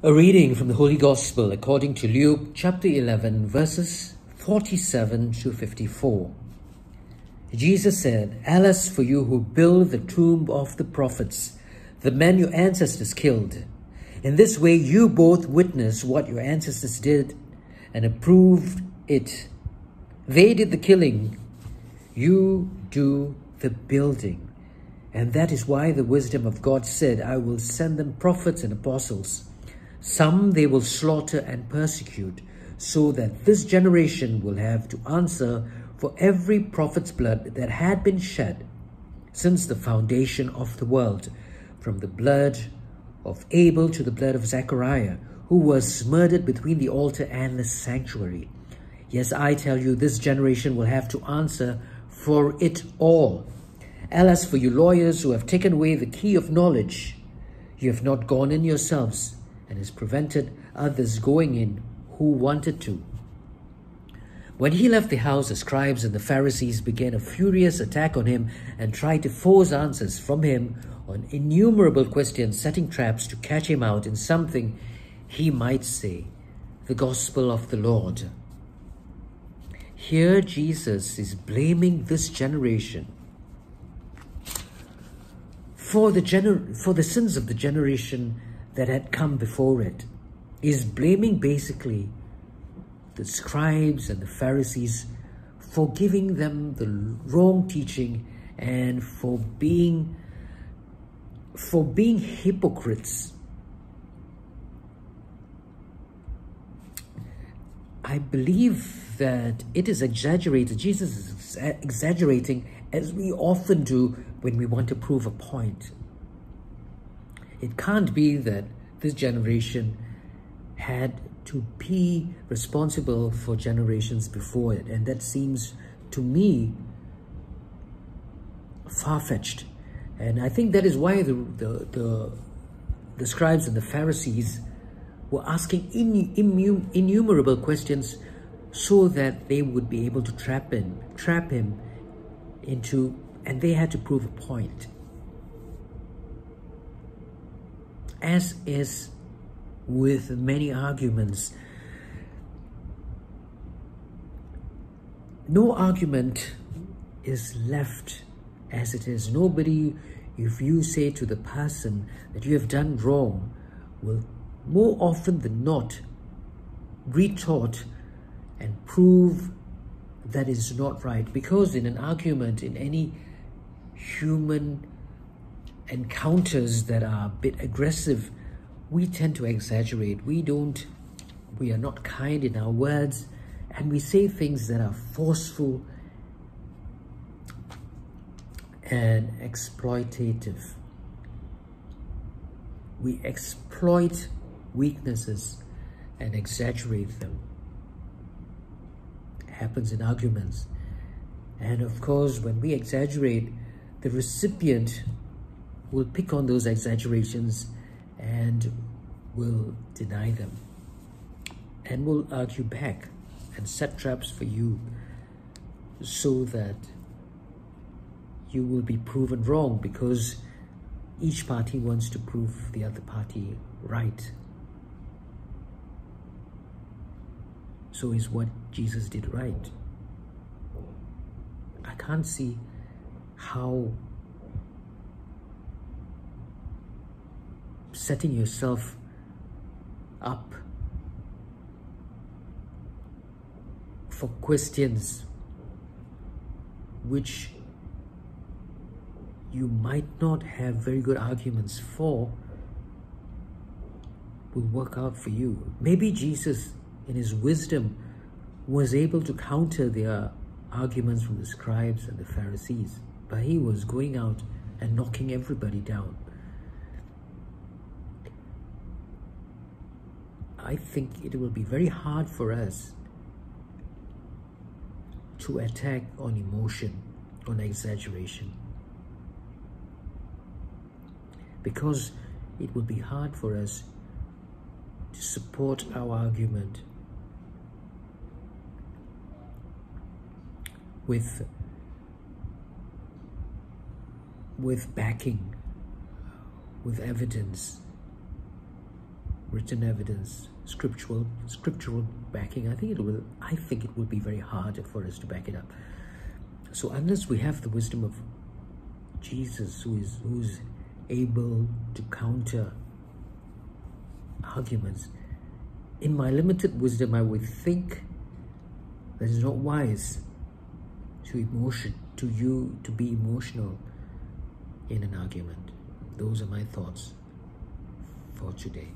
A reading from the Holy Gospel according to Luke chapter 11 verses 47 to 54. Jesus said, "Alas for you who build the tomb of the prophets, the men your ancestors killed. In this way you both witness what your ancestors did and approved it. They did the killing, you do the building. And that is why the wisdom of God said, I will send them prophets and apostles. Some they will slaughter and persecute, so that this generation will have to answer for every prophet's blood that had been shed since the foundation of the world, from the blood of Abel to the blood of Zechariah, who was murdered between the altar and the sanctuary. Yes, I tell you, this generation will have to answer for it all. Alas for you lawyers who have taken away the key of knowledge. You have not gone in yourselves, and has prevented others going in who wanted to." When he left the house, the scribes and the Pharisees began a furious attack on him and tried to force answers from him on innumerable questions, setting traps to catch him out in something he might say. The Gospel of the Lord. Here Jesus is blaming this generation for the sins of the generation that had come before it. Is blaming basically the scribes and the Pharisees for giving them the wrong teaching and for being hypocrites. I believe that it is exaggerated. Jesus is exaggerating, as we often do when we want to prove a point. It can't be that this generation had to be responsible for generations before it. And that seems to me far-fetched. And I think that is why the scribes and the Pharisees were asking innumerable questions, so that they would be able to trap him into, and they had to prove a point. As is with many arguments, no argument is left as it is. Nobody, if you say to the person that you have done wrong, will more often than not retort and prove that is not right. Because in an argument, in any human encounters that are a bit aggressive, we tend to exaggerate. We are not kind in our words, and we say things that are forceful and exploitative. We exploit weaknesses and exaggerate them. It happens in arguments. And of course, when we exaggerate, the recipient will pick on those exaggerations and will deny them and will argue back and set traps for you, so that you will be proven wrong, because each party wants to prove the other party right. So is what Jesus did right. I can't see how setting yourself up for questions which you might not have very good arguments for will work out for you. Maybe Jesus, in his wisdom, was able to counter their arguments from the scribes and the Pharisees, but he was going out and knocking everybody down. I think it will be very hard for us to attack on emotion, on exaggeration, because it will be hard for us to support our argument with backing, with evidence. written evidence, scriptural backing, I think it will be very hard for us to back it up. So unless we have the wisdom of Jesus, who's able to counter arguments, in my limited wisdom, I would think that it's not wise to be emotional in an argument. Those are my thoughts for today.